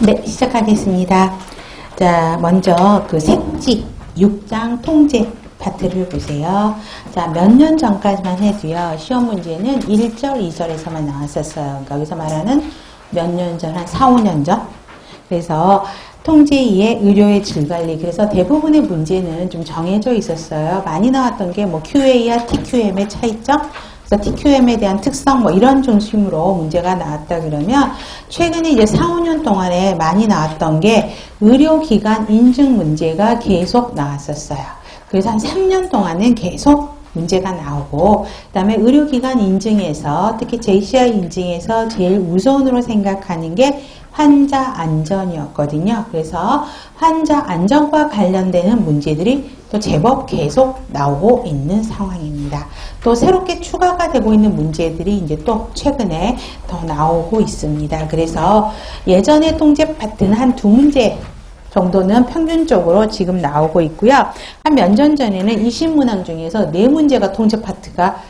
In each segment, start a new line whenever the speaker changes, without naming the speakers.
네, 시작하겠습니다. 자, 먼저 그 색지 6장 통제 파트를 보세요. 자, 몇 년 전까지만 해도요, 시험 문제는 1절, 2절에서만 나왔었어요. 그러니까 여기서 말하는 몇 년 전, 한 4, 5년 전. 그래서 통제 2의 의료의 질관리. 그래서 대부분의 문제는 좀 정해져 있었어요. 많이 나왔던 게 뭐 QA와 TQM의 차이점, 그래서 TQM에 대한 특성 뭐 이런 중심으로 문제가 나왔다 그러면 최근에 이제 4, 5년 동안에 많이 나왔던 게 의료기관 인증 문제가 계속 나왔었어요. 그래서 한 3년 동안은 계속 문제가 나오고, 그 다음에 의료기관 인증에서 특히 JCI 인증에서 제일 우선으로 생각하는 게 환자 안전이었거든요. 그래서 환자 안전과 관련되는 문제들이 또 제법 계속 나오고 있는 상황입니다. 또 새롭게 추가가 되고 있는 문제들이 이제 또 최근에 더 나오고 있습니다. 그래서 예전의 통제 파트는 한 2문제 정도는 평균적으로 지금 나오고 있고요. 한 몇 년 전에는 20문항 중에서 4문제가 통제 파트가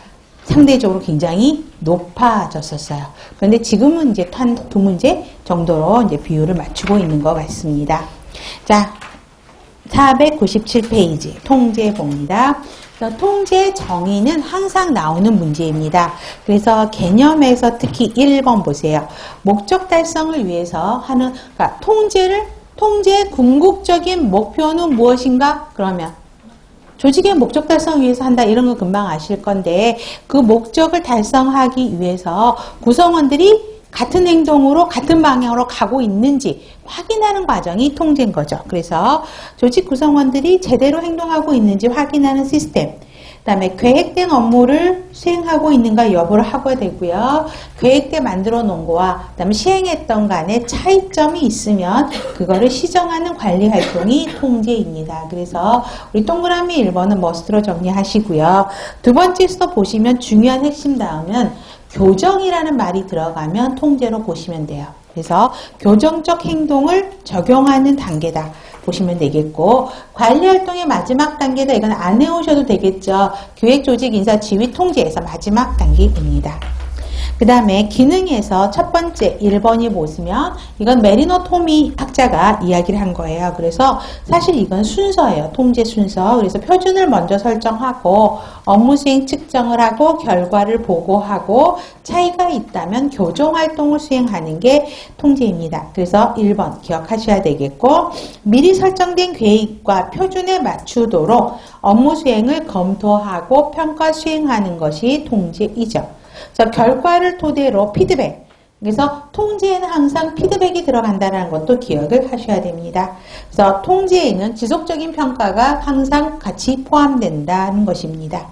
상대적으로 굉장히 높아졌었어요. 그런데 지금은 이제 한 2문제 정도로 이제 비율을 맞추고 있는 것 같습니다. 자, 497페이지 통제봅니다. 통제 정의는 항상 나오는 문제입니다. 그래서 개념에서 특히 1번 보세요. 목적 달성을 위해서 하는, 그러니까 통제의 궁극적인 목표는 무엇인가? 그러면 조직의 목적 달성을 위해서 한다, 이런 거 금방 아실 건데, 그 목적을 달성하기 위해서 구성원들이 같은 행동으로 같은 방향으로 가고 있는지 확인하는 과정이 통제인 거죠. 그래서 조직 구성원들이 제대로 행동하고 있는지 확인하는 시스템, 그 다음에 계획된 업무를 수행하고 있는가 여부를 하고 되고요. 계획대 만들어 놓은 거와 그 다음에 시행했던 간에 차이점이 있으면 그거를 시정하는 관리 활동이 통제입니다. 그래서 우리 동그라미 1번은 머스트로 정리하시고요. 두 번째 수도 보시면 중요한 핵심 다음은 교정이라는 말이 들어가면 통제로 보시면 돼요. 그래서 교정적 행동을 적용하는 단계다 보시면 되겠고, 관리활동의 마지막 단계다, 이건 안 해오셔도 되겠죠. 기획, 조직, 인사, 지휘, 통제에서 마지막 단계입니다. 그 다음에 기능에서 첫 번째 1번이 보시면 이건 메리노 토미 학자가 이야기를 한 거예요. 그래서 사실 이건 순서예요. 통제 순서. 그래서 표준을 먼저 설정하고 업무 수행 측정을 하고 결과를 보고하고 차이가 있다면 교정 활동을 수행하는 게 통제입니다. 그래서 1번 기억하셔야 되겠고, 미리 설정된 계획과 표준에 맞추도록 업무 수행을 검토하고 평가 수행하는 것이 통제이죠. 그래서 결과를 토대로 피드백. 그래서 통제에는 항상 피드백이 들어간다는 것도 기억을 하셔야 됩니다. 그래서 통제에는 지속적인 평가가 항상 같이 포함된다는 것입니다.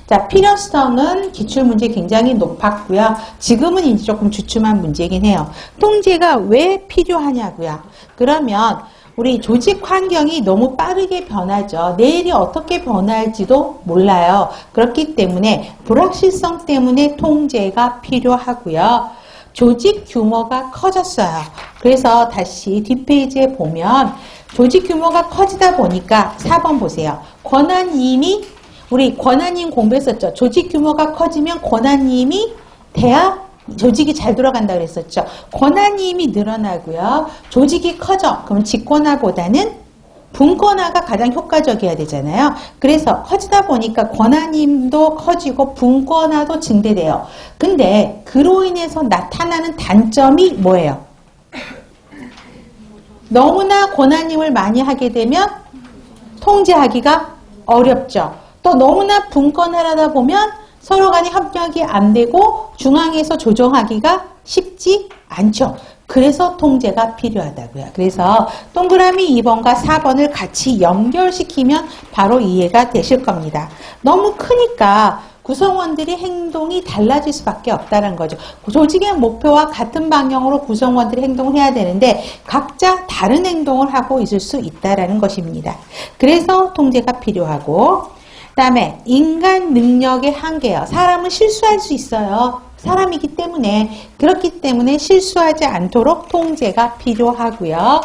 자, 필요성은 기출문제 굉장히 높았고요. 지금은 이제 조금 주춤한 문제이긴 해요. 통제가 왜 필요하냐고요. 그러면 우리 조직 환경이 너무 빠르게 변하죠. 내일이 어떻게 변할지도 몰라요. 그렇기 때문에 불확실성 때문에 통제가 필요하고요. 조직 규모가 커졌어요. 그래서 다시 뒷페이지에 보면 조직 규모가 커지다 보니까 4번 보세요. 권한임이, 우리 권한임 공부했었죠. 조직 규모가 커지면 권한임이 돼야 조직이 잘 돌아간다 그랬었죠. 권한임이 늘어나고요. 조직이 커져. 그럼 직권화보다는 분권화가 가장 효과적이어야 되잖아요. 그래서 커지다 보니까 권한임도 커지고 분권화도 증대돼요. 근데 그로 인해서 나타나는 단점이 뭐예요? 너무나 권한임을 많이 하게 되면 통제하기가 어렵죠. 또 너무나 분권화하다 보면 서로 간의 협력이 안 되고 중앙에서 조정하기가 쉽지 않죠. 그래서 통제가 필요하다고요. 그래서 동그라미 2번과 4번을 같이 연결시키면 바로 이해가 되실 겁니다. 너무 크니까 구성원들이 행동이 달라질 수밖에 없다는 거죠. 조직의 목표와 같은 방향으로 구성원들이 행동을 해야 되는데 각자 다른 행동을 하고 있을 수 있다는 것입니다. 그래서 통제가 필요하고, 그 다음에 인간 능력의 한계요. 사람은 실수할 수 있어요. 사람이기 때문에. 그렇기 때문에 실수하지 않도록 통제가 필요하고요.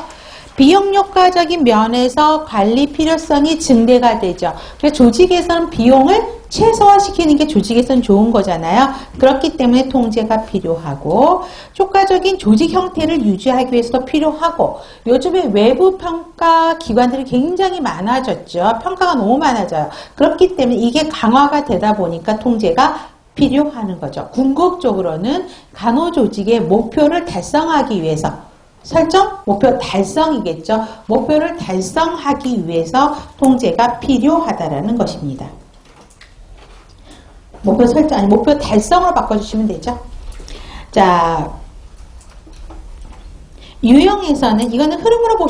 비용효과적인 면에서 관리 필요성이 증대가 되죠. 그래서 조직에서는 비용을 최소화시키는 게 조직에서는 좋은 거잖아요. 그렇기 때문에 통제가 필요하고, 효과적인 조직 형태를 유지하기 위해서도 필요하고, 요즘에 외부 평가 기관들이 굉장히 많아졌죠. 평가가 너무 많아져요. 그렇기 때문에 이게 강화가 되다 보니까 통제가 필요하는 거죠. 궁극적으로는 간호조직의 목표를 달성하기 위해서, 설정? 목표 달성이겠죠. 목표를 달성하기 위해서 통제가 필요하다라는 것입니다. 목표 설정, 아니, 목표 달성으로 바꿔주시면 되죠. 자, 유형에서는, 이거는 흐름으로 보시면